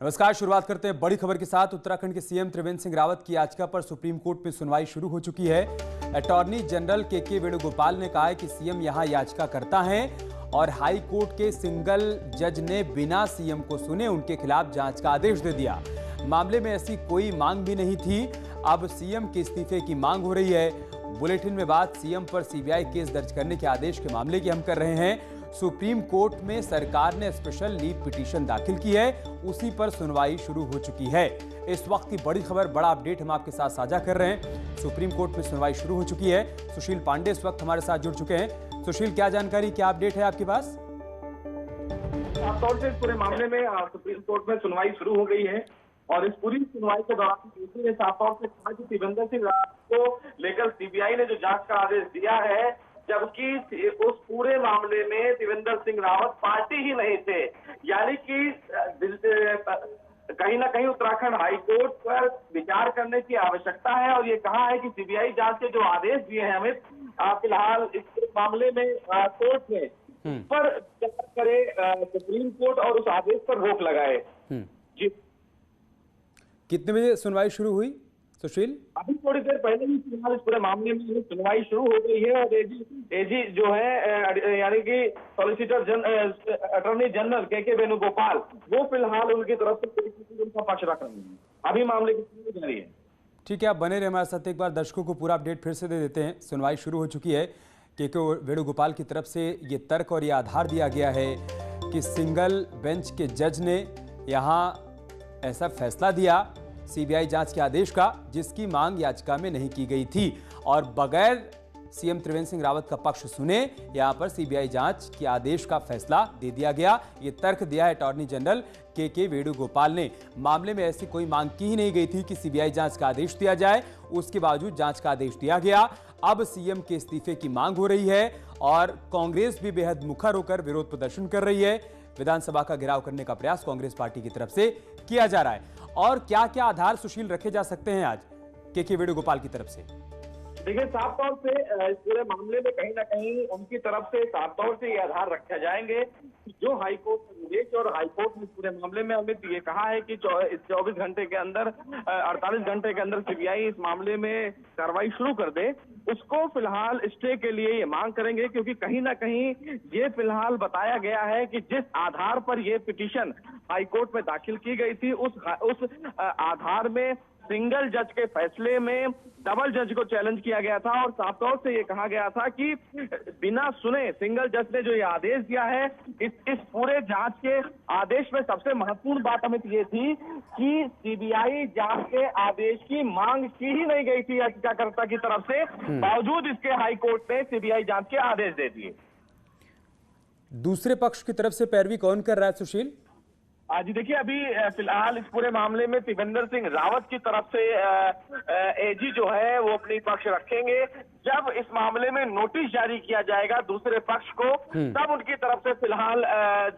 नमस्कार। शुरुआत करते हैं बड़ी खबर के साथ। उत्तराखंड के सीएम त्रिवेंद्र सिंह रावत की याचिका पर सुप्रीम कोर्ट में सुनवाई शुरू हो चुकी है। अटॉर्नी जनरल के वेणुगोपाल ने कहा है कि सीएम यहां याचिका करता है और हाई कोर्ट के सिंगल जज ने बिना सीएम को सुने उनके खिलाफ जांच का आदेश दे दिया। मामले में ऐसी कोई मांग भी नहीं थी, अब सीएम के इस्तीफे की मांग हो रही है। बुलेटिन में बात सीएम पर सीबीआई केस दर्ज करने के आदेश के मामले की हम कर रहे हैं। सुप्रीम कोर्ट में सरकार ने स्पेशल लीव पिटीशन दाखिल की है, उसी पर सुनवाई शुरू हो चुकी है। इस वक्त की बड़ी खबर, बड़ा अपडेट हम आपके साथ साझा कर रहे हैं। सुप्रीम कोर्ट में सुनवाई शुरू हो चुकी है। सुशील पांडे इस वक्त हमारे साथ जुड़ चुके हैं। सुशील, क्या जानकारी, क्या अपडेट है आपके पास? तौर से इस पूरे मामले में सुप्रीम कोर्ट में सुनवाई शुरू हो गई है और इस पूरी सुनवाई के दौरान ईडी ने साफ तौर से कहा कि त्रिवेंद्र सिंह रावत को लेकर सीबीआई ने जो जांच का आदेश दिया है, जबकि उस पूरे मामले में त्रिवेंद्र सिंह रावत पार्टी ही नहीं थे, यानी कि कहीं ना कहीं उत्तराखंड हाई कोर्ट पर विचार करने की आवश्यकता है। और ये कहा है कि सीबीआई जांच के जो आदेश दिए हैं अमित, फिलहाल इस मामले में कोर्ट ने पर विचार करे, सुप्रीम कोर्ट और उस आदेश पर रोक लगाए। जी, कितने बजे सुनवाई शुरू हुई सुशील? अभी थोड़ी देर पहले ही फिलहाल इस पूरे मामले में सुनवाई शुरू हो गई है और एजी जो है, यानी कि सॉलिसिटर अटॉर्नी जनरल के वेणुगोपाल, वो फिलहाल उनकी तरफ से उनका पक्ष रख रहे हैं। अभी मामले की सुनवाई जारी है। ठीक है, आप बने रहे हमारे साथ। एक बार दर्शकों को पूरा अपडेट फिर से दे देते हैं। सुनवाई शुरू हो चुकी है। के वेणुगोपाल की तरफ से ये तर्क और ये आधार दिया गया है कि सिंगल बेंच के जज ने यहाँ ऐसा फैसला दिया सीबीआई जांच के आदेश का, जिसकी मांग याचिका में नहीं की गई थी, और बगैर सीएम त्रिवेंद्र सिंह रावत का पक्ष सुने यहां पर सीबीआई जांच के आदेश का फैसला दे दिया गया। ये तर्क दिया है अटॉर्नी जनरल के वेणुगोपाल ने। मामले में ऐसी कोई मांग की ही नहीं गई थी कि सीबीआई जांच का आदेश दिया जाए, उसके बावजूद जांच का आदेश दिया गया। अब सीएम के इस्तीफे की मांग हो रही है और कांग्रेस भी बेहद मुखर होकर विरोध प्रदर्शन कर रही है। विधानसभा का घेराव करने का प्रयास कांग्रेस पार्टी की तरफ से किया जा रहा है। और क्या क्या आधार सुशील रखे जा सकते हैं आज के वेणुगोपाल की तरफ से? देखिए, साफ तौर से इस पूरे मामले में कहीं ना कहीं उनकी तरफ से साफ तौर से ये आधार रखे जाएंगे जो हाईकोर्ट निर्देश, और हाईकोर्ट ने पूरे मामले में अमित ये कहा है कि 24 घंटे के अंदर, 48 घंटे के अंदर सीबीआई इस मामले में कार्रवाई शुरू कर दे। उसको फिलहाल स्टे के लिए ये मांग करेंगे, क्योंकि कहीं ना कहीं ये फिलहाल बताया गया है कि जिस आधार पर ये पिटीशन हाईकोर्ट में दाखिल की गई थी, उस आधार में सिंगल जज के फैसले में डबल जज को चैलेंज किया गया था और साफ तौर से ये कहा गया था कि बिना सुने सिंगल जज ने जो ये आदेश दिया है, इस पूरे जांच के आदेश में सबसे महत्वपूर्ण बात अमित ये थी कि सीबीआई जांच के आदेश की मांग की ही नहीं गई थी याचिकाकर्ता की तरफ से, बावजूद इसके हाई कोर्ट ने सीबीआई जांच के आदेश दे दिए। दूसरे पक्ष की तरफ से पैरवी कौन कर रहा है सुशील? जी देखिए, अभी फिलहाल इस पूरे मामले में त्रिवेंद्र सिंह रावत की तरफ से एजी जो है वो अपनी पक्ष रखेंगे। जब इस मामले में नोटिस जारी किया जाएगा दूसरे पक्ष को, तब उनकी तरफ से फिलहाल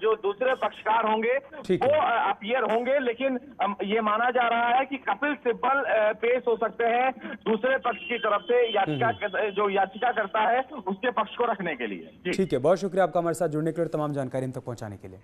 जो दूसरे पक्षकार होंगे वो अपीयर होंगे। लेकिन ये माना जा रहा है कि कपिल सिब्बल पेश हो सकते हैं दूसरे पक्ष की तरफ से, जो याचिका करता है उसके पक्ष को रखने के लिए। ठीक है, बहुत शुक्रिया आपका हमारे साथ जुड़ने के लिए, तमाम जानकारी हम तक पहुंचाने के लिए।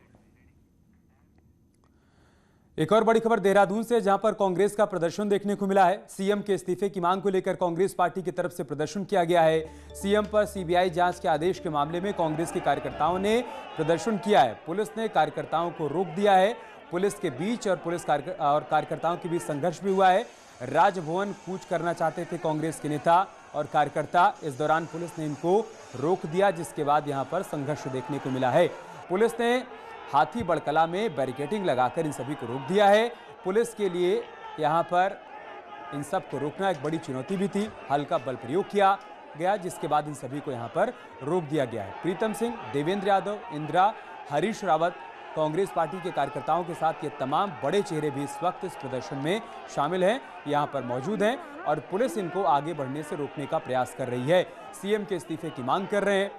एक और बड़ी खबर देहरादून से, जहां पर कांग्रेस का प्रदर्शन देखने को मिला है। सीएम के इस्तीफे की मांग को लेकर कांग्रेस पार्टी की तरफ से प्रदर्शन किया गया है। सीएम पर सीबीआई जांच के आदेश के मामले में कांग्रेस के कार्यकर्ताओं ने प्रदर्शन किया है। पुलिस ने कार्यकर्ताओं को रोक दिया है। पुलिस के बीच और कार्यकर्ताओं के बीच संघर्ष भी हुआ है। राजभवन कूच करना चाहते थे कांग्रेस के नेता और कार्यकर्ता, इस दौरान पुलिस ने इनको रोक दिया, जिसके बाद यहाँ पर संघर्ष देखने को मिला है। पुलिस ने हाथी बड़कला में बैरिकेडिंग लगाकर इन सभी को रोक दिया है। पुलिस के लिए यहाँ पर इन सब को रोकना एक बड़ी चुनौती भी थी। हल्का बल प्रयोग किया गया, जिसके बाद इन सभी को यहाँ पर रोक दिया गया है। प्रीतम सिंह, देवेंद्र यादव, इंदिरा, हरीश रावत, कांग्रेस पार्टी के कार्यकर्ताओं के साथ ये तमाम बड़े चेहरे भी इस वक्त इस प्रदर्शन में शामिल हैं, यहाँ पर मौजूद हैं और पुलिस इनको आगे बढ़ने से रोकने का प्रयास कर रही है। सीएम के इस्तीफे की मांग कर रहे हैं।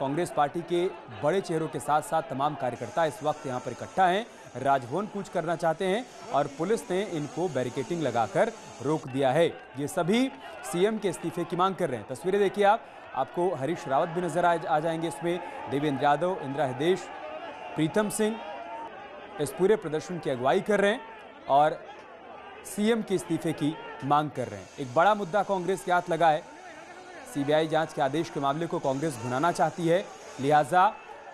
कांग्रेस पार्टी के बड़े चेहरों के साथ साथ तमाम कार्यकर्ता इस वक्त यहां पर इकट्ठा हैं, राजभवन कूच करना चाहते हैं और पुलिस ने इनको बैरिकेडिंग लगाकर रोक दिया है। ये सभी सीएम के इस्तीफे की मांग कर रहे हैं। तस्वीरें देखिए आपको हरीश रावत भी नजर आ जाएंगे इसमें, देवेंद्र यादव, इंदिरा हृदयेश, प्रीतम सिंह इस पूरे प्रदर्शन की अगुवाई कर रहे हैं और सीएम के इस्तीफे की मांग कर रहे हैं। एक बड़ा मुद्दा कांग्रेस के हाथ लगा है। सीबीआई जांच के आदेश के मामले को कांग्रेस भुनाना चाहती है, लिहाजा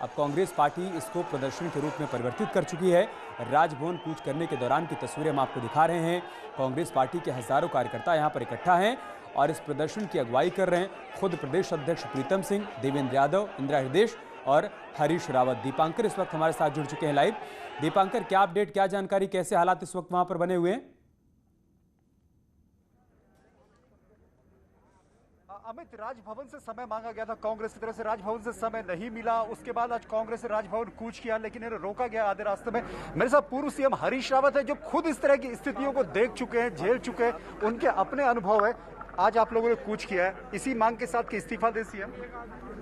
अब कांग्रेस पार्टी इसको प्रदर्शन के रूप में परिवर्तित कर चुकी है। राजभवन कूच करने के दौरान की तस्वीरें हम आपको दिखा रहे हैं। कांग्रेस पार्टी के हजारों कार्यकर्ता यहां पर इकट्ठा हैं और इस प्रदर्शन की अगुवाई कर रहे हैं खुद प्रदेश अध्यक्ष प्रीतम सिंह, देवेंद्र यादव, इंदिरा हृदय और हरीश रावत। दीपांकर इस वक्त हमारे साथ जुड़ चुके हैं लाइव। दीपांकर, क्या अपडेट, क्या जानकारी, कैसे हालात इस वक्त वहां पर बने हुए हैं? अमित, राजभवन से समय मांगा गया था कांग्रेस की तरफ से, राजभवन से समय नहीं मिला। उसके बाद आज कांग्रेस ने राजभवन कूच किया, लेकिन इन्हें रोका गया आधे रास्ते में। मेरे साथ पूर्व सीएम हरीश रावत है, जो खुद इस तरह की स्थितियों को देख चुके हैं, झेल चुके हैं, उनके अपने अनुभव है। आज आप लोगों ने कूच किया है, इसी मांग के साथ कि इस्तीफा दे सीएम।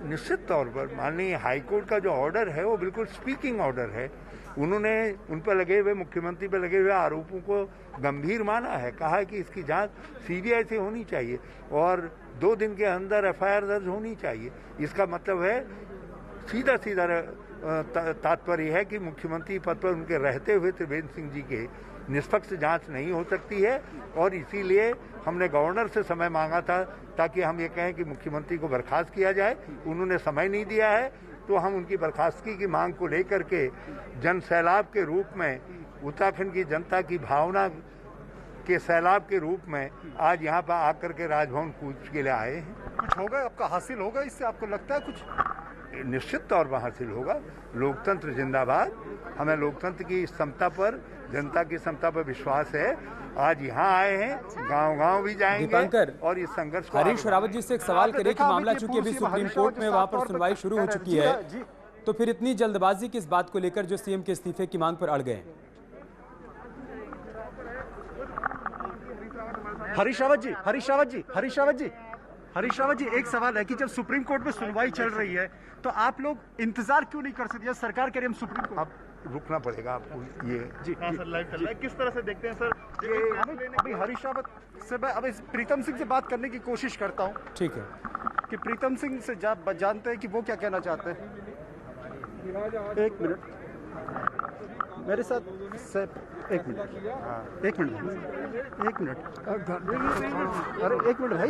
निश्चित तौर पर माननीय हाईकोर्ट का जो ऑर्डर है वो बिल्कुल स्पीकिंग ऑर्डर है। उन्होंने उन पर लगे हुए, मुख्यमंत्री पर लगे हुए आरोपों को गंभीर माना है, कहा है कि इसकी जांच सीबीआई से होनी चाहिए और 2 दिन के अंदर एफआईआर दर्ज होनी चाहिए। इसका मतलब है सीधा सीधा तात्पर्य है कि मुख्यमंत्री पद पर उनके रहते हुए त्रिवेंद्र सिंह जी के निष्पक्ष जांच नहीं हो सकती है और इसीलिए हमने गवर्नर से समय मांगा था ताकि हम ये कहें कि मुख्यमंत्री को बर्खास्त किया जाए। उन्होंने समय नहीं दिया है, तो हम उनकी बर्खास्तगी की मांग को लेकर के जन सैलाब के रूप में, उत्तराखंड की जनता की भावना के सैलाब के रूप में आज यहाँ पर आकर के राजभवन कूच के लिए आए हैं। कुछ होगा आपका, हासिल होगा इससे, आपको लगता है कुछ? निश्चित तौर पर हासिल होगा। लोकतंत्र जिंदाबाद। हमें लोकतंत्र की समता पर, जनता की समता पर विश्वास है। आज यहाँ आए हैं, गांव-गांव भी जाएंगे और इस संघर्ष को। हरीश रावत जी से एक सवाल करें कि मामला चूंकि अभी सुप्रीम कोर्ट में वहां पर सुनवाई शुरू हो चुकी है, तो फिर इतनी जल्दबाजी किस बात को लेकर जो सीएम के इस्तीफे की मांग पर अड़ गए? हरीश रावत जी, एक सवाल है कि जब सुप्रीम कोर्ट में सुनवाई चल रही है तो आप लोग इंतजार क्यों नहीं कर सकते? सरकार कह रही हम सुप्रीम कोर्ट। अब रुकना पड़ेगा आपको। ये जी सर, लाइव चल रहा है, किस तरह से देखते हैं सर? अभी हरीश रावत से मैं अब प्रीतम सिंह से बात करने की कोशिश करता हूँ। ठीक है कि प्रीतम सिंह से जानते हैं कि वो क्या कहना चाहते हैं। एक मिनट मेरे साथ सर, एक मिनट अरे एक मिनट भाई,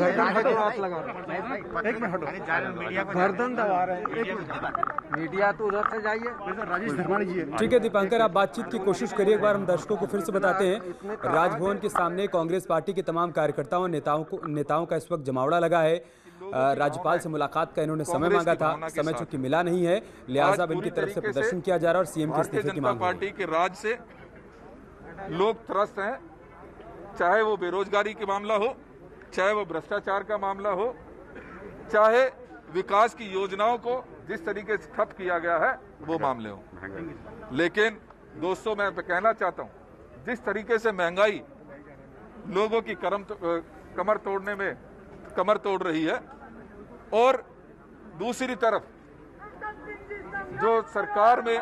एक मिनट हटो, गर्दन दबा रहे हैं। एक मिनट, मीडिया तो उधर से जाइए। राजेश धर्माणी जी है। ठीक है दीपांकर, आप बातचीत की कोशिश करिए। एक बार हम दर्शकों को फिर से बताते हैं, राजभवन के सामने कांग्रेस पार्टी के तमाम कार्यकर्ताओं नेताओं का इस वक्त जमावड़ा लगा है। राज्यपाल से मुलाकात का इन्होंने समय मांगा था, समय चूंकि मिला नहीं है, लिहाजा इनकी तरफ से प्रदर्शन किया जा रहा है और सीएम के इस्तीफे की मांग। पार्टी के राज से लोग त्रस्त हैं, चाहे वो बेरोजगारी का मामला हो, चाहे वो भ्रष्टाचार का मामला हो, चाहे विकास की योजनाओं को जिस तरीके से ठप किया गया है वो मामले हो। लेकिन दोस्तों, मैं कहना चाहता हूं, जिस तरीके से महंगाई लोगों की कमर तोड़ रही है और दूसरी तरफ जो सरकार में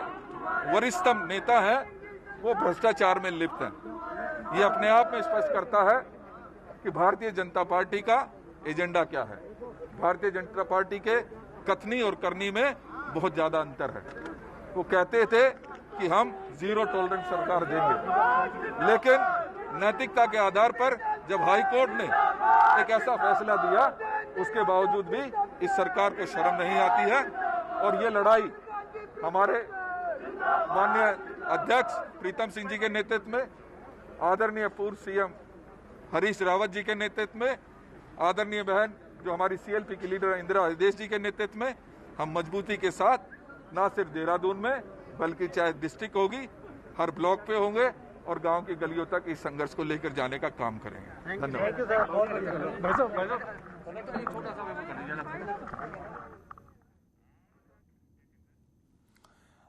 वरिष्ठतम नेता है वो भ्रष्टाचार में लिप्त हैं, ये अपने आप में स्पष्ट करता है कि भारतीय जनता पार्टी का एजेंडा क्या है। भारतीय जनता पार्टी के कथनी और करनी में बहुत ज्यादा अंतर है। वो कहते थे कि हम 0 टॉलरेंस सरकार देंगे, लेकिन नैतिकता के आधार पर जब हाई कोर्ट ने एक ऐसा फैसला दिया, उसके बावजूद भी इस सरकार को शर्म नहीं आती है और ये लड़ाई हमारे माननीय अध्यक्ष प्रीतम सिंह जी के नेतृत्व में, आदरणीय पूर्व सीएम हरीश रावत जी के नेतृत्व में, आदरणीय बहन जो हमारी सीएलपी की लीडर इंदिरा हृदय जी के नेतृत्व में हम मजबूती के साथ न सिर्फ देहरादून में बल्कि चाहे डिस्ट्रिक्ट होगी, हर ब्लॉक पे होंगे और गांव की गलियों तक इस संघर्ष को लेकर जाने का काम करेंगे। धन्यवाद।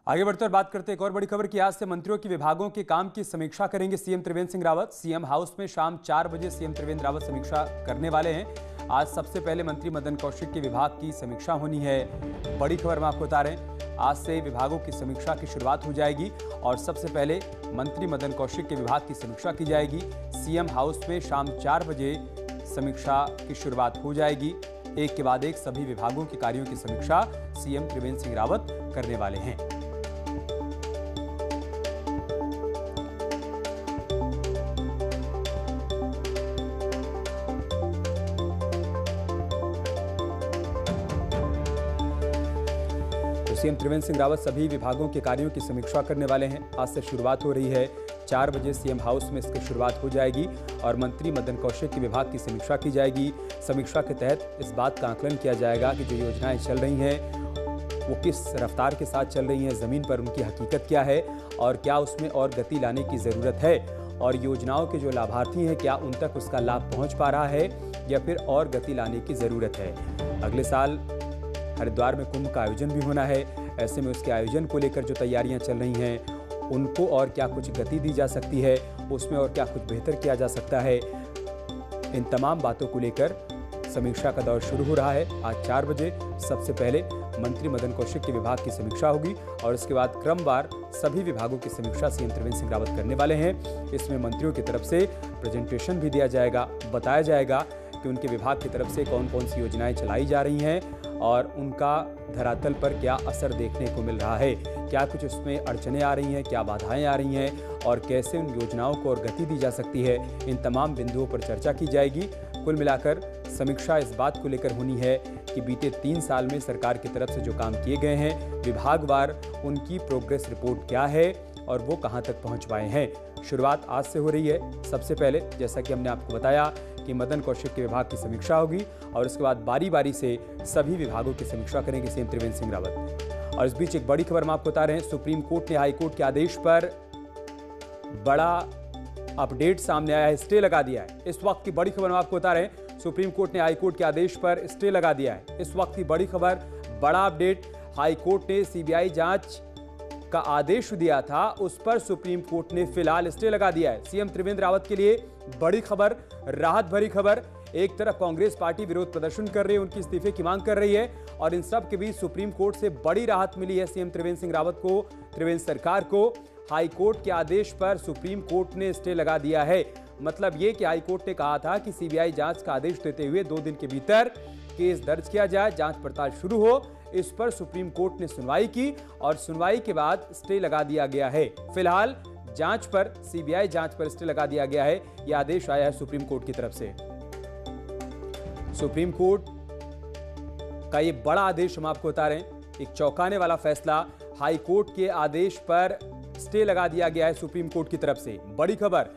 आगे बढ़ते और बात करते हैं एक और बड़ी खबर की। आज से मंत्रियों के विभागों के काम की समीक्षा करेंगे CM Trivendra Singh Rawat. CM house में शाम 4 बजे सीएम त्रिवेंद्र रावत समीक्षा करने वाले हैं। आज सबसे पहले मंत्री मदन कौशिक के विभाग की समीक्षा होनी है। बड़ी खबर में आपको बता रहे हैं, आज से विभागों की समीक्षा की शुरुआत हो जाएगी और सबसे पहले मंत्री मदन कौशिक के विभाग की समीक्षा की जाएगी। सीएम हाउस में शाम 4 बजे समीक्षा की शुरुआत हो जाएगी। एक के बाद एक सभी विभागों के कार्यों की समीक्षा सीएम त्रिवेंद्र सिंह रावत करने वाले हैं। सीएम त्रिवेंद्र सिंह रावत सभी विभागों के कार्यों की समीक्षा करने वाले हैं। आज से शुरुआत हो रही है, 4 बजे सीएम हाउस में इसकी शुरुआत हो जाएगी और मंत्री मदन कौशिक के विभाग की समीक्षा की जाएगी। समीक्षा के तहत इस बात का आकलन किया जाएगा कि जो योजनाएं चल रही हैं वो किस रफ्तार के साथ चल रही हैं, ज़मीन पर उनकी हकीकत क्या है और क्या उसमें और गति लाने की ज़रूरत है, और योजनाओं के जो लाभार्थी हैं क्या उन तक उसका लाभ पहुंच पा रहा है या फिर और गति लाने की ज़रूरत है। अगले साल हरिद्वार में कुंभ का आयोजन भी होना है, ऐसे में उसके आयोजन को लेकर जो तैयारियां चल रही हैं उनको और क्या कुछ गति दी जा सकती है, उसमें और क्या कुछ बेहतर किया जा सकता है, इन तमाम बातों को लेकर समीक्षा का दौर शुरू हो रहा है। आज 4 बजे सबसे पहले मंत्री मदन कौशिक के विभाग की समीक्षा होगी और इसके बाद क्रमवार सभी विभागों की समीक्षा सीएम त्रिवेंद्र सिंह रावत करने वाले हैं। इसमें मंत्रियों की तरफ से प्रेजेंटेशन भी दिया जाएगा, बताया जाएगा कि उनके विभाग की तरफ से कौन कौन सी योजनाएं चलाई जा रही हैं और उनका धरातल पर क्या असर देखने को मिल रहा है, क्या कुछ उसमें अड़चनें आ रही हैं, क्या बाधाएं आ रही हैं और कैसे उन योजनाओं को और गति दी जा सकती है। इन तमाम बिंदुओं पर चर्चा की जाएगी। कुल मिलाकर समीक्षा इस बात को लेकर होनी है कि बीते 3 साल में सरकार की तरफ से जो काम किए गए हैं विभागवार उनकी प्रोग्रेस रिपोर्ट क्या है और वो कहां तक पहुंच पाए हैं। शुरुआत आज से हो रही है। सबसे पहले जैसा कि हमने आपको बताया कि मदन कौशिक के विभाग की समीक्षा होगी और उसके बाद बारी बारी से सभी विभागों की समीक्षा करेंगे सीएम त्रिवेंद्र सिंह रावत। और इस बीच एक बड़ी खबर हम आपको बता रहे हैं, सुप्रीम कोर्ट ने हाई कोर्ट के आदेश पर बड़ा अपडेट सामने आया है, स्टे लगा दिया है। इस वक्त की बड़ी खबर हम आपको बता रहे हैं, सुप्रीम कोर्ट ने हाई कोर्ट के आदेश पर स्टे लगा दिया है। इस वक्त की बड़ी खबर, बड़ा अपडेट, हाई कोर्ट ने सीबीआई जांच का आदेश दिया था, उस पर सुप्रीम कोर्ट ने फिलहाल स्टे लगा दिया है। सीएम त्रिवेंद्र रावत के लिए बड़ी खबर, राहत भरी खबर। एक तरफ कांग्रेस पार्टी विरोध प्रदर्शन कर रही है, उनकी इस्तीफे की मांग कर रही है और इन सब के बीच सुप्रीम कोर्ट से बड़ी राहत मिली है सीएम त्रिवेंद्र सिंह रावत को, त्रिवेंद्र सरकार को। हाई कोर्ट के आदेश पर सुप्रीम कोर्ट ने स्टे लगा दिया है। मतलब ये कि हाई कोर्ट ने कहा था कि सीबीआई जांच का आदेश देते हुए 2 दिन के भीतर केस दर्ज किया जाए, जांच पड़ताल शुरू हो। इस पर सुप्रीम कोर्ट ने सुनवाई की और सुनवाई के बाद स्टे लगा दिया गया है। फिलहाल जांच पर, सीबीआई जांच पर स्टे लगा दिया गया है। यह आदेश आया है सुप्रीम कोर्ट की तरफ से। सुप्रीम कोर्ट का ये बड़ा आदेश हम आपको बता रहे हैं, एक चौंकाने वाला फैसला। हाई कोर्ट के आदेश पर स्टे लगा दिया गया है सुप्रीम कोर्ट की तरफ से। बड़ी खबर,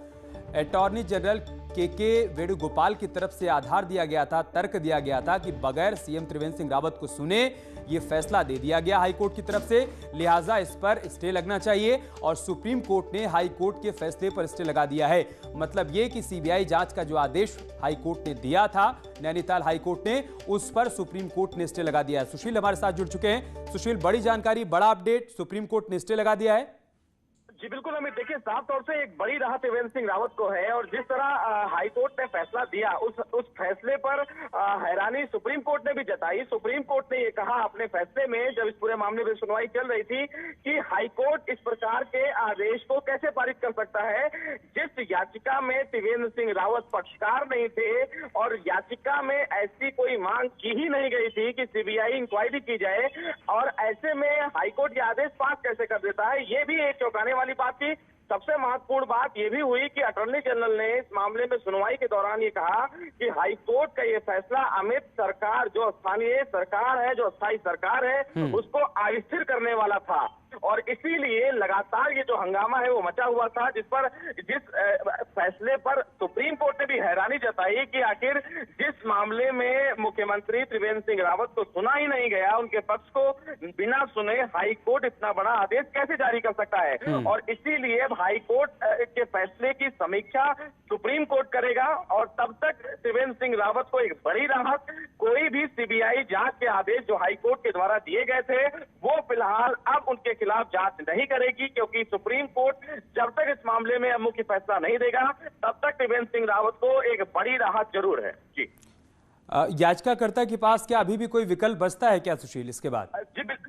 अटॉर्नी जनरल के वेणुगोपाल की तरफ से आधार दिया गया था, तर्क दिया गया था कि बगैर सीएम त्रिवेंद्र सिंह रावत को सुने ये फैसला दे दिया गया हाई कोर्ट की तरफ से, लिहाजा इस पर स्टे लगना चाहिए और सुप्रीम कोर्ट ने हाई कोर्ट के फैसले पर स्टे लगा दिया है। मतलब ये कि सीबीआई जांच का जो आदेश हाई कोर्ट ने दिया था, नैनीताल हाई कोर्ट ने, उस पर सुप्रीम कोर्ट ने स्टे लगा दिया है। सुशील हमारे साथ जुड़ चुके हैं। सुशील, बड़ी जानकारी, बड़ा अपडेट, सुप्रीम कोर्ट ने स्टे लगा दिया है। जी बिल्कुल अमित, देखिए साफ तौर से एक बड़ी राहत त्रिवेंद्र सिंह रावत को है और जिस तरह हाई कोर्ट ने फैसला दिया उस फैसले पर हैरानी सुप्रीम कोर्ट ने भी जताई। सुप्रीम कोर्ट ने ये कहा अपने फैसले में, जब इस पूरे मामले में सुनवाई चल रही थी, कि हाई कोर्ट इस प्रकार के आदेश को कैसे पारित कर सकता है। जिस याचिका में त्रिवेंद्र सिंह रावत पक्षकार नहीं थे और याचिका में ऐसी कोई मांग की ही नहीं गई थी कि सीबीआई इंक्वायरी की जाए, और ऐसे में हाई कोर्ट ये आदेश पास कैसे कर देता है, ये भी एक चौंकाने वाली बात थी। सबसे महत्वपूर्ण बात यह भी हुई कि अटॉर्नी जनरल ने इस मामले में सुनवाई के दौरान ये कहा कि हाई कोर्ट का ये फैसला अमित सरकार, जो स्थानीय सरकार है, जो अस्थायी सरकार है, उसको अस्थिर करने वाला था और इसीलिए लगातार ये जो हंगामा है वो मचा हुआ था, जिस फैसले पर सुप्रीम कोर्ट ने भी हैरानी जताई कि आखिर जिस मामले में मुख्यमंत्री त्रिवेंद्र सिंह रावत को सुना ही नहीं गया, उनके पक्ष को बिना सुने हाई कोर्ट इतना बड़ा आदेश कैसे जारी कर सकता है। और इसीलिए हाई कोर्ट के फैसले की समीक्षा सुप्रीम कोर्ट करेगा और तब तक त्रिवेंद्र सिंह रावत को एक बड़ी राहत, कोई भी सीबीआई जांच के आदेश जो हाई कोर्ट के द्वारा दिए गए थे वो फिलहाल अब उनके खिलाफ जांच नहीं करेगी, क्योंकि सुप्रीम कोर्ट जब तक इस मामले में मुख्य फैसला नहीं देगा तब तक त्रिवेंद्र सिंह रावत को एक बड़ी राहत जरूर है। जी, याचिकाकर्ता के पास क्या अभी भी कोई विकल्प बचता है क्या सुशील इसके बाद?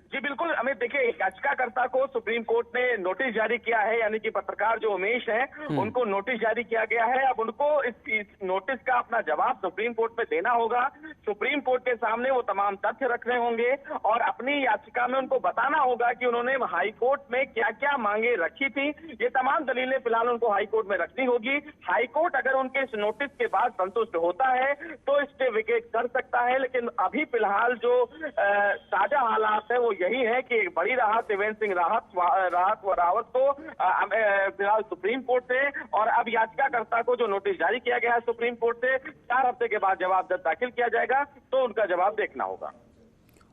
जी बिल्कुल अमित, देखिए याचिकाकर्ता को सुप्रीम कोर्ट ने नोटिस जारी किया है, यानी कि पत्रकार जो उमेश हैं उनको नोटिस जारी किया गया है। अब उनको इस नोटिस का अपना जवाब सुप्रीम कोर्ट में देना होगा। सुप्रीम कोर्ट के सामने वो तमाम तथ्य रखने होंगे और अपनी याचिका में उनको बताना होगा कि उन्होंने हाई कोर्ट में क्या क्या मांगे रखी थी। ये तमाम दलीलें फिलहाल उनको हाई कोर्ट में रखनी होगी। हाई कोर्ट अगर उनके इस नोटिस के बाद संतुष्ट होता है तो स्टे विकेट कर सकता है, लेकिन अभी फिलहाल जो ताजा हालात है वो यही है कि एक बड़ी राहत त्रिवेंद्र सिंह रावत को फिलहाल सुप्रीम कोर्ट से, और अब याचिकाकर्ता को जो नोटिस जारी किया गया है सुप्रीम कोर्ट से, 4 हफ्ते के बाद जवाब जब दाखिल किया जाएगा तो उनका जवाब देखना होगा।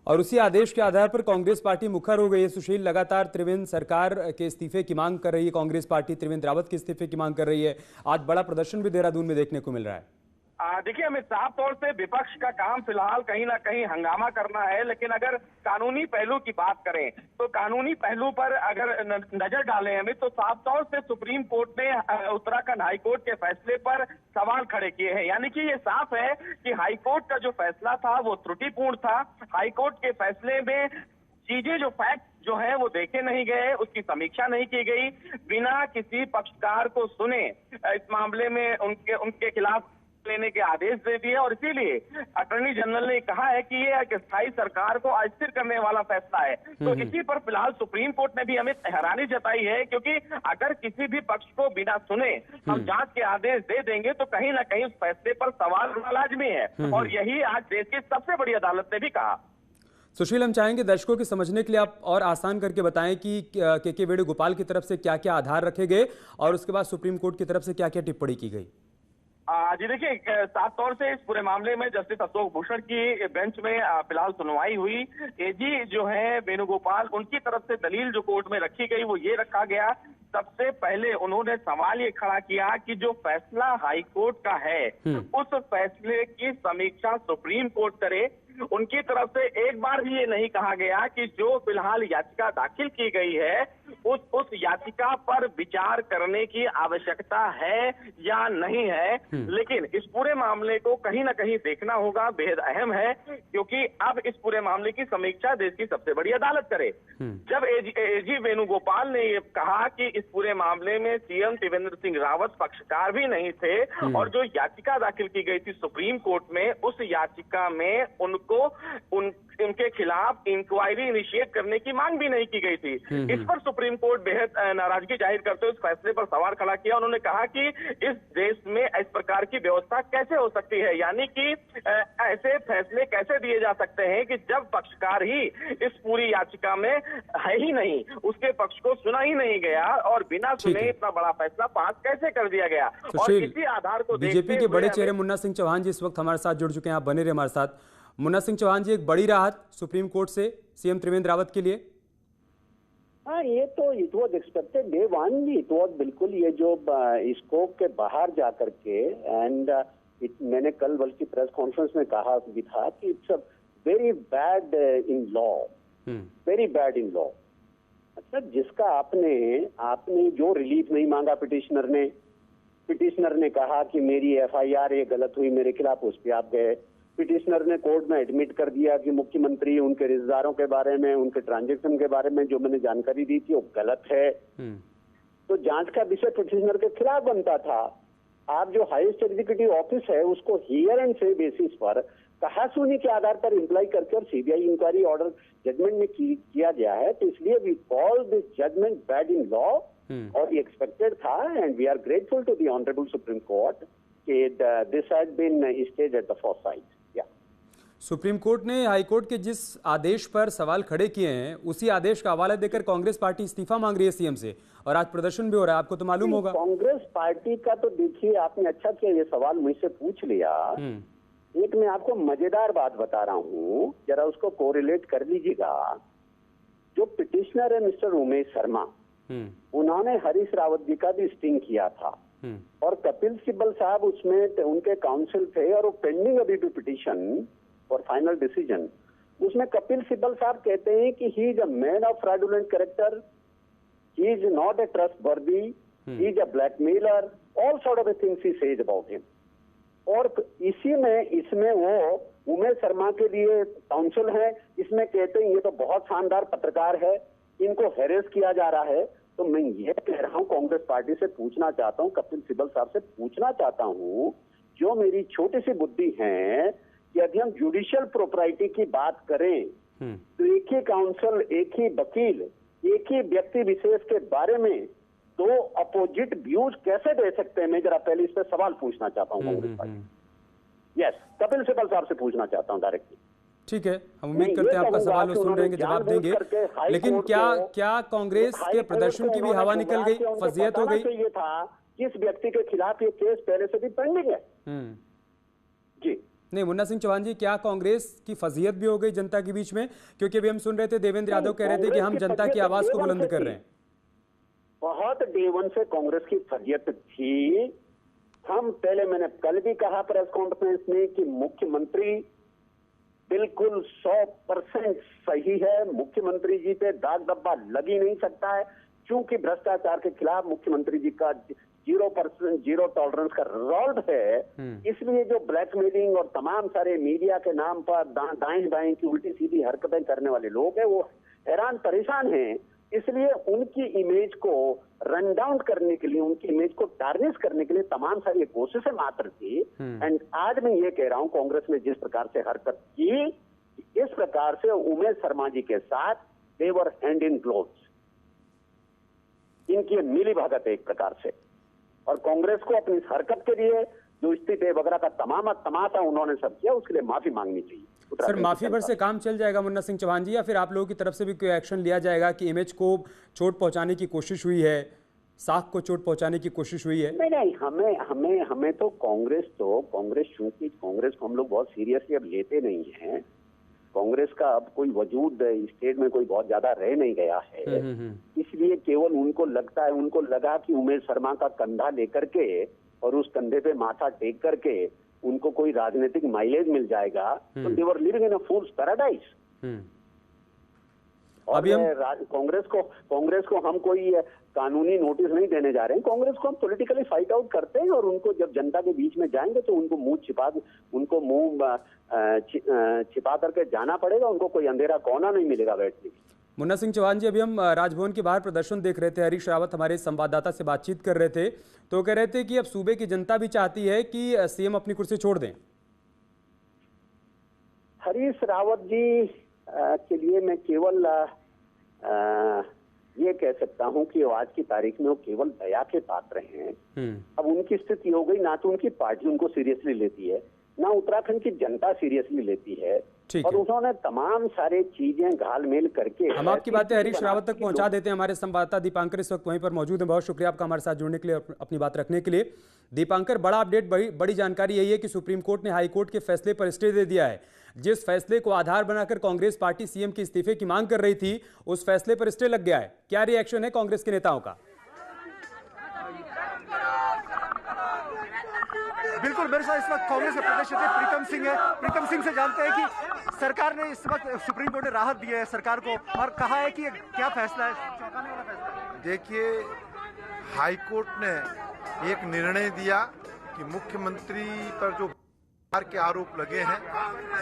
और उसी आदेश के आधार पर कांग्रेस पार्टी मुखर हो गई है। सुशील, लगातार त्रिवेंद्र सरकार के इस्तीफे की मांग कर रही है कांग्रेस पार्टी, त्रिवेंद्र रावत के इस्तीफे की मांग कर रही है। आज बड़ा प्रदर्शन भी देहरादून में देखने को मिल रहा है। देखिए, हमें साफ तौर से विपक्ष का काम फिलहाल कहीं ना कहीं हंगामा करना है, लेकिन अगर कानूनी पहलू की बात करें तो कानूनी पहलू पर अगर नजर डालें हमें, तो साफ तौर से सुप्रीम कोर्ट ने उत्तराखंड हाईकोर्ट के फैसले पर सवाल खड़े किए हैं। यानी कि ये साफ है कि हाईकोर्ट का जो फैसला था वो त्रुटिपूर्ण था। हाईकोर्ट के फैसले में चीजें, जो फैक्ट जो है वो देखे नहीं गए, उसकी समीक्षा नहीं की गई, बिना किसी पक्षकार को सुने इस मामले में उनके खिलाफ लेने के आदेश दे दिए, और इसीलिए अटॉर्नी जनरल ने कहा है कि ये एक स्थायी सरकार को अस्थिर करने वाला फैसला है। तो इसी पर फिलहाल सुप्रीम कोर्ट ने भी हमें हैरानी जताई है, क्योंकि अगर किसी भी पक्ष को बिना सुने हम जांच के आदेश दे देंगे तो कहीं ना कहीं उस फैसले पर सवाल उठना लाजमी है, और यही आज देश की सबसे बड़ी अदालत ने भी कहा। सुशील, हम चाहेंगे दर्शकों के समझने के लिए आप और आसान करके बताएं कि के वेणुगोपाल की तरफ से क्या क्या आधार रखे गए और उसके बाद सुप्रीम कोर्ट की तरफ से क्या क्या टिप्पणी की गई। जी देखिए, साफ तौर से इस पूरे मामले में जस्टिस अशोक भूषण की बेंच में फिलहाल सुनवाई हुई। एजी जो है वेणुगोपाल, उनकी तरफ से दलील जो कोर्ट में रखी गई वो ये रखा गया, सबसे पहले उन्होंने सवाल ये खड़ा किया कि जो फैसला हाईकोर्ट का है उस फैसले की समीक्षा सुप्रीम कोर्ट करे। उनकी तरफ से एक बार भी ये नहीं कहा गया कि जो फिलहाल याचिका दाखिल की गई है उस याचिका पर विचार करने की आवश्यकता है या नहीं है। लेकिन इस पूरे मामले को कहीं ना कहीं देखना होगा, बेहद अहम है, क्योंकि अब इस पूरे मामले की समीक्षा देश की सबसे बड़ी अदालत करे। जब एजी वेणुगोपाल ने ये कहा कि इस पूरे मामले में सीएम त्रिवेंद्र सिंह रावत पक्षकार भी नहीं थे, और जो याचिका दाखिल की गई थी सुप्रीम कोर्ट में, उस याचिका में उनके खिलाफ इंक्वायरी इनिशिएट करने की मांग भी नहीं की गई थी। इस पर सुप्रीम कोर्ट बेहद नाराजगी जाहिर करते हुए उस फैसले पर सवाल खड़ा किया। उन्होंने कहा कि इस देश में इस प्रकार की व्यवस्था कैसे हो सकती है, यानी कि ऐसे फैसले कैसे दिए जा सकते हैं कि जब पक्षकार ही इस पूरी याचिका में है ही नहीं, उसके पक्ष को सुना ही नहीं गया, और बिना सुने इतना बड़ा फैसला पास कैसे कर दिया गया। और इसी आधार को बीजेपी के बड़े चेहरे मुन्ना सिंह चौहान जी इस वक्त हमारे साथ जुड़ चुके हैं, आप बने रहे हमारे साथ। मुन्ना सिंह चौहान जी, एक बड़ी राहत सुप्रीम कोर्ट से सीएम त्रिवेंद्र रावत के लिए। हाँ, ये तो it was expected day one, it was बिल्कुल ये जो स्कोप के बाहर जा करके, एंड मैंने कल बल्कि प्रेस कॉन्फ्रेंस में कहा भी था कि it's a very bad in law, very bad in law. अच्छा, जिसका आपने जो रिलीफ नहीं मांगा पिटिशनर ने कहा कि मेरी एफआईआर ये गलत हुई मेरे खिलाफ, उस पर आप गए। पिटिशनर ने कोर्ट में एडमिट कर दिया कि मुख्यमंत्री उनके रिश्तेदारों के बारे में, उनके ट्रांजैक्शन के बारे में जो मैंने जानकारी दी थी वो गलत है। तो जांच का विषय पिटिशनर के खिलाफ बनता था। आप जो हाईएस्ट एग्जीक्यूटिव ऑफिस है उसको हियर एंड से बेसिस पर कहासुनी के आधार पर इम्प्लाई करके और सीबीआई इंक्वायरी ऑर्डर जजमेंट में किया गया है। तो इसलिए we call this judgement bad in law, और ये एक्सपेक्टेड था, and we are grateful to the honourable Supreme Court कि this has been stayed at the foresight. Supreme Court ने हाईकोर्ट के जिस आदेश पर सवाल खड़े किए हैं उसी आदेश का हवाला देकर कांग्रेस पार्टी इस्तीफा मांग रही है सीएम से, और आज प्रदर्शन भी हो रहा है, आपको तो मालूम होगा। कांग्रेस पार्टी का तो देखिए, आपने अच्छा किया ये सवाल मुझसे पूछ लिया। एक मैं आपको मजेदार बात बता रहा हूँ, जरा उसको कोरिलेट कर लीजिएगा। जो पिटिशनर है मिस्टर उमेश शर्मा, उन्होंने हरीश रावत जी का भी स्टिंग किया था, और कपिल सिब्बल साहब उसमें उनके काउंसिल थे, और वो पेंडिंग अभी भी पिटिशन और फाइनल डिसीजन। उसमें कपिल सिब्बल साहब कहते हैं कि he is a man of fraudulent character, he is not a trustworthy, he is a blackmailer, all sort of things he says about him. और इसमें वो उमेश शर्मा के लिए काउंसिल है, इसमें कहते हैं ये तो बहुत शानदार पत्रकार है, इनको हैरेस किया जा रहा है। तो मैं ये कह रहा हूँ, कांग्रेस पार्टी से पूछना चाहता हूँ, कपिल सिब्बल साहब से पूछना चाहता हूँ, जो मेरी छोटी सी बुद्धि है कि यदि हम जुडिशियल प्रोप्राइटी की बात करें तो एक ही काउंसिल, एक ही वकील, एक ही व्यक्ति विशेष के बारे में दो अपोजिट व्यूज कैसे दे सकते हैं? मैं जरा पहले इस पर सवाल पूछना चाहता हूँ कांग्रेस पार्टी। यस, कपिल सिब्बल साहब से पूछना चाहता हूँ डायरेक्टली। ठीक है, हम उम्मीद करते हैं आपका सवाल वो सुन रहेंगे, जवाब देंगे। लेकिन क्या कांग्रेस के प्रदर्शन की भी हवा निकल गई, फजीयत हो गई? ये था कि इस व्यक्ति के खिलाफ ये केस पहले से भी पेंडिंग है। जी नहीं, मुन्ना सिंह चौहान जी, क्या कांग्रेस की फजीयत भी हो गई जनता के बीच में? क्योंकि अभी हम सुन रहे थे देवेंद्र यादव कह रहे थे कि हम जनता की आवाज को बुलंद कर रहे हैं। बहुत डे वन से कांग्रेस की फजीयत थी। हम पहले, मैंने कल भी कहा प्रेस कॉन्फ्रेंस में कि मुख्यमंत्री बिल्कुल 100% सही है, मुख्यमंत्री जी पे दाग धब्बा लग ही नहीं सकता है, क्योंकि भ्रष्टाचार के खिलाफ मुख्यमंत्री जी का 0% जीरो टॉलरेंस का रॉल्ड है। इसलिए जो ब्लैकमेलिंग और तमाम सारे मीडिया के नाम पर दाएं बाएं की उल्टी सीधी हरकतें करने वाले लोग हैं, वो हैरान परेशान हैं। इसलिए उनकी इमेज को रन डाउन करने के लिए, उनकी इमेज को टार्निश करने के लिए तमाम सारी कोशिशें मात्र थी। एंड आज मैं ये कह रहा हूं, कांग्रेस ने जिस प्रकार से हरकत की, इस प्रकार से उमेश शर्मा जी के साथ दे वर हैंड इन ग्लोव्स, इनकी मिली भगत है एक प्रकार से। और कांग्रेस को अपनी इस हरकत के लिए जो स्थिति वगैरह का तमाशा उन्होंने सब किया, उसके लिए माफी मांगनी चाहिए। सर, माफी भर से काम चल जाएगा मुन्ना सिंह चौहान जी, या फिर आप लोगों की तरफ से भी कोई एक्शन लिया जाएगा कि इमेज को चोट पहुंचाने की कोशिश हुई है, साख को चोट पहुंचाने की कोशिश हुई है? नहीं, हमें तो कांग्रेस चूंकि कांग्रेस को हम लोग बहुत सीरियसली अब लेते नहीं हैं। कांग्रेस का अब कोई वजूद स्टेट में कोई बहुत ज्यादा रह नहीं गया है, इसलिए केवल उनको लगा कि उमेश शर्मा का कंधा लेकर के और उस कंधे पे माथा टेक करके उनको कोई राजनीतिक माइलेज मिल जाएगा, तो दे were living in a fools paradise. और कांग्रेस को हम कोई कानूनी नोटिस नहीं देने जा रहे हैं। कांग्रेस को हम पॉलिटिकली फाइट आउट करते हैं, और उनको जब जनता के बीच में जाएंगे तो उनको मुंह छिपा करके जाना पड़ेगा। उनको कोई अंधेरा कोना नहीं मिलेगा बैठने की। मुन्ना सिंह चौहान जी, अभी हम राजभवन के बाहर प्रदर्शन देख रहे थे, हरीश रावत हमारे संवाददाता से बातचीत कर रहे थे, तो कह रहे थे कि अब सूबे की जनता भी चाहती है कि सीएम अपनी कुर्सी छोड़ दें। हरीश रावत जी के लिए मैं केवल ये कह सकता हूं कि आज की तारीख में वो केवल दया के पात्र हैं। अब उनकी स्थिति हो गई, ना तो उनकी पार्टी उनको सीरियसली लेती है, ना उत्तराखंड की जनता सीरियसली लेती है, और उन्होंने तमाम सारे चीजें घालमेल करके। हम आपकी बातें हरीश रावत तक पहुंचा देते हैं। हमारे संवाददाता दीपांकर इस वक्त वहीं पर मौजूद है। बहुत शुक्रिया आपका हमारे साथ जुड़ने के लिए, अपनी बात रखने के लिए। दीपांकर, बड़ा अपडेट, बड़ी जानकारी यही है कि सुप्रीम कोर्ट ने हाई कोर्ट के फैसले पर स्टे दे दिया है। जिस फैसले को आधार बनाकर कांग्रेस पार्टी सीएम के इस्तीफे की मांग कर रही थी, उस फैसले पर स्टे लग गया है। क्या रिएक्शन है कांग्रेस के नेताओं का? बिल्कुल, मेरे साथ इस वक्त कांग्रेस के प्रदेश अध्यक्ष प्रीतम सिंह है। प्रीतम सिंह से जानते हैं कि सरकार ने इस वक्त, सुप्रीम कोर्ट ने राहत दी है सरकार को, और कहा है कि क्या फैसला है, चौंकाने वाला फैसला। देखिए, हाई कोर्ट ने एक निर्णय दिया कि मुख्यमंत्री पर जो के आरोप लगे हैं,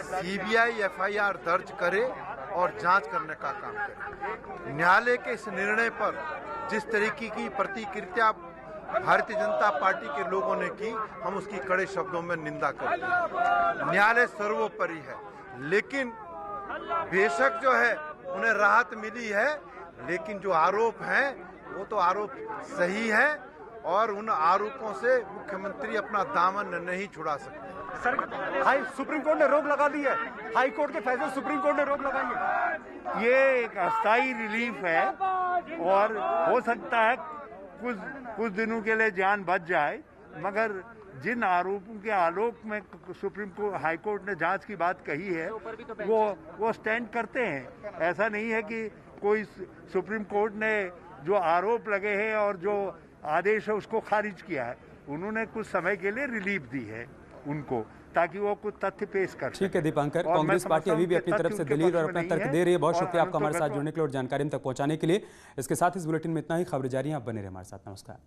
सीबीआई एफआईआर दर्ज करे और जांच करने का काम करे। न्यायालय के इस निर्णय पर जिस तरीके की प्रतिक्रिया भारतीय जनता पार्टी के लोगों ने की, हम उसकी कड़े शब्दों में निंदा करते हैं। न्यायालय सर्वोपरि है, लेकिन बेशक जो है उन्हें राहत मिली है, लेकिन जो आरोप हैं वो तो आरोप सही है, और उन आरोपों से मुख्यमंत्री अपना दामन नहीं छुड़ा सकते। सर, सुप्रीम कोर्ट ने रोक लगा दी है, हाई कोर्ट के फैसले सुप्रीम कोर्ट ने रोक लगाई है। ये एक अस्थायी रिलीफ है, और हो सकता है कुछ दिनों के लिए जान बच जाए, मगर जिन आरोपों के आलोक में सुप्रीम कोर्ट, हाई कोर्ट ने जांच की बात कही है, वो स्टैंड करते हैं। ऐसा नहीं है कि कोई सुप्रीम कोर्ट ने जो आरोप लगे हैं और जो आदेश है उसको खारिज किया है। उन्होंने कुछ समय के लिए रिलीफ दी है उनको, ताकि वो कुछ तथ्य पेश कर सके। ठीक है दीपांकर, कांग्रेस पार्टी अभी भी अपनी तरफ से दलील और अपना तर्क दे रही है। बहुत शुक्रिया आपका हमारे साथ जुड़ने के लिए और जानकारी तक पहुंचाने के लिए। इसके साथ इस बुलेटिन में इतना ही। खबरें जारी हैं, आप बने रहे हमारे साथ। नमस्कार।